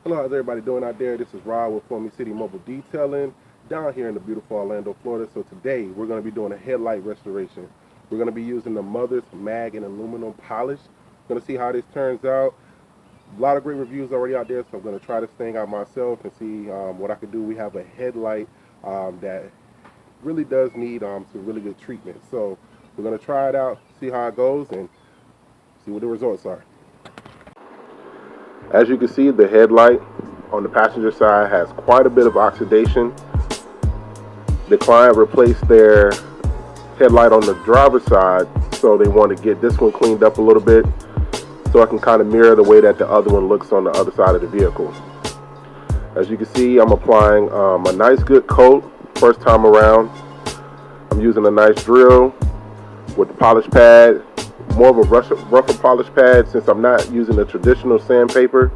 Hello, how's everybody doing out there? This is Rod with Foamy City Mobile Detailing down here in the beautiful Orlando, Florida. So today we're going to be doing a headlight restoration. We're going to be using the Mother's mag and aluminum polish. Going to see how this turns out. A lot of great reviews already out there, so I'm going to try this thing out myself and see what I can do. We have a headlight that really does need some really good treatment. So we're going to try it out, see how it goes, and see what the results are. As you can see, the headlight on the passenger side has quite a bit of oxidation. The client replaced their headlight on the driver's side, so they want to get this one cleaned up a little bit so I can kind of mirror the way that the other one looks on the other side of the vehicle. As you can see, I'm applying a nice good coat first time around. I'm using a nice drill with the polish pad, more of a rougher polish pad since I'm not using the traditional sandpaper.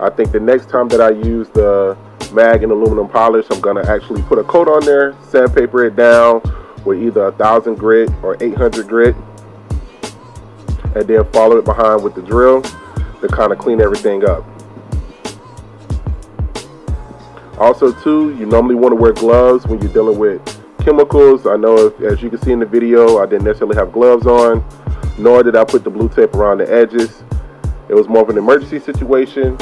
I think the next time that I use the mag and aluminum polish, I'm going to actually put a coat on there, sandpaper it down with either 1000 grit or 800 grit, and then follow it behind with the drill to kind of clean everything up. Also too, you normally want to wear gloves when you're dealing with chemicals. I know as you can see in the video, I didn't necessarily have gloves on, nor did I put the blue tape around the edges. It was more of an emergency situation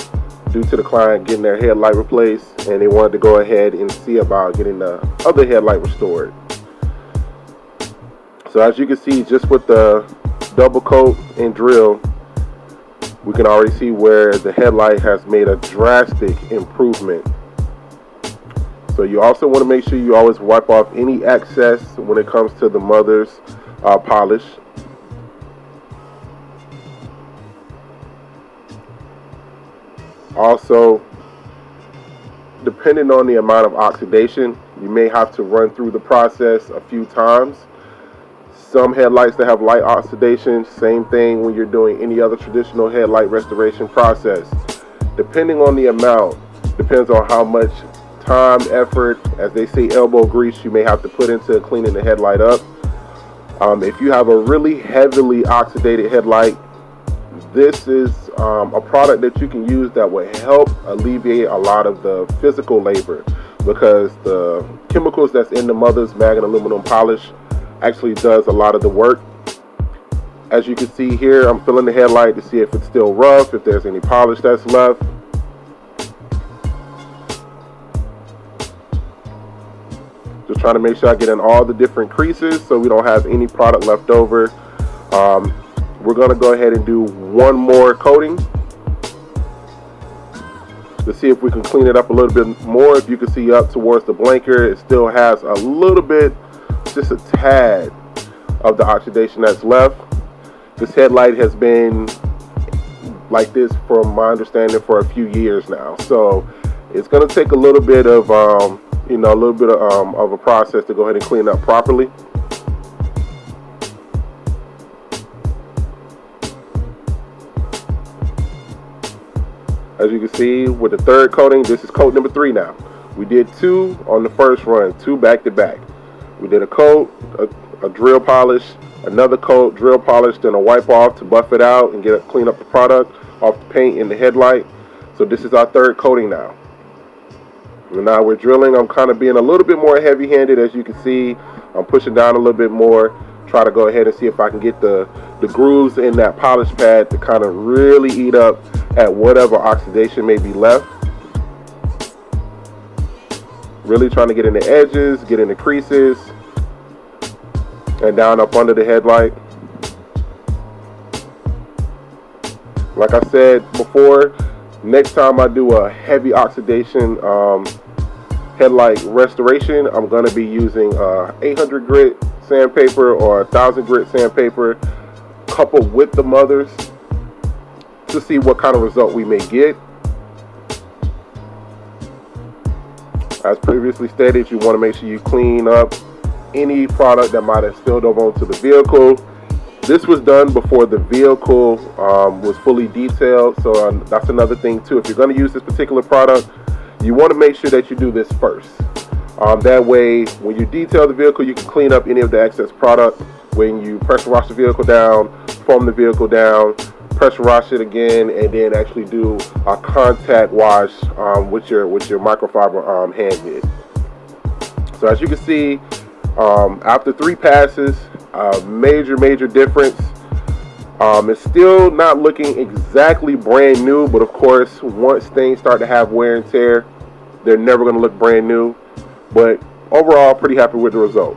due to the client getting their headlight replaced, and they wanted to go ahead and see about getting the other headlight restored. So as you can see, just with the double coat and drill, we can already see where the headlight has made a drastic improvement. So you also want to make sure you always wipe off any excess when it comes to the Mother's polish. Also, depending on the amount of oxidation, you may have to run through the process a few times. Some headlights that have light oxidation, same thing when you're doing any other traditional headlight restoration process. Depending on the amount, depends on how much time, effort, as they say, elbow grease you may have to put into cleaning the headlight up. If you have a really heavily oxidated headlight, this is a product that you can use that will help alleviate a lot of the physical labor, because the chemicals that's in the Mother's mag and aluminum polish actually does a lot of the work. As you can see here, I'm filling the headlight to see if it's still rough, if there's any polish that's left. Just trying to make sure I get in all the different creases so we don't have any product left over. We're going to go ahead and do one more coating to see if we can clean it up a little bit more. If you can see up towards the blinker, it still has a little bit, just a tad of the oxidation that's left. This headlight has been like this, from my understanding, for a few years now. So it's going to take a little bit of of a process to go ahead and clean up properly. As you can see, with the third coating, this is coat number 3 now. We did 2 on the first run, 2 back to back. We did a coat, a drill polish, another coat, drill polish, then a wipe off to buff it out and clean up the product off the paint in the headlight. So this is our third coating now. And now we're drilling. I'm kind of being a little bit more heavy-handed. As you can see, I'm pushing down a little bit more, try to go ahead and see if I can get the grooves in that polish pad to kind of really eat up at whatever oxidation may be left. Really trying to get in the edges, get in the creases, and down up under the headlight. Like I said before, next time I do a heavy oxidation headlight restoration, I'm going to be using 800 grit sandpaper or 1000 grit sandpaper coupled with the Mother's to see what kind of result we may get. As previously stated, you want to make sure you clean up any product that might have spilled over onto the vehicle. This was done before the vehicle was fully detailed, so that's another thing too. If you're going to use this particular product, you want to make sure that you do this first. That way, when you detail the vehicle, you can clean up any of the excess product. When you pressure wash the vehicle down, foam the vehicle down, pressure wash it again, and then actually do a contact wash with your microfiber hand mitt. So as you can see, after 3 passes, major difference. It's still not looking exactly brand new, but of course, once things start to have wear and tear, they're never going to look brand new. But overall, pretty happy with the result.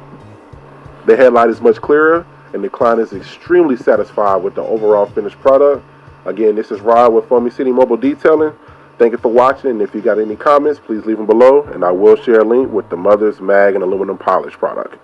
The headlight is much clearer, and the client is extremely satisfied with the overall finished product. Again, this is Rod with Foamy City Mobile Detailing. Thank you for watching, and if you got any comments, please leave them below, and I will share a link with the Mother's Mag and Aluminum Polish product.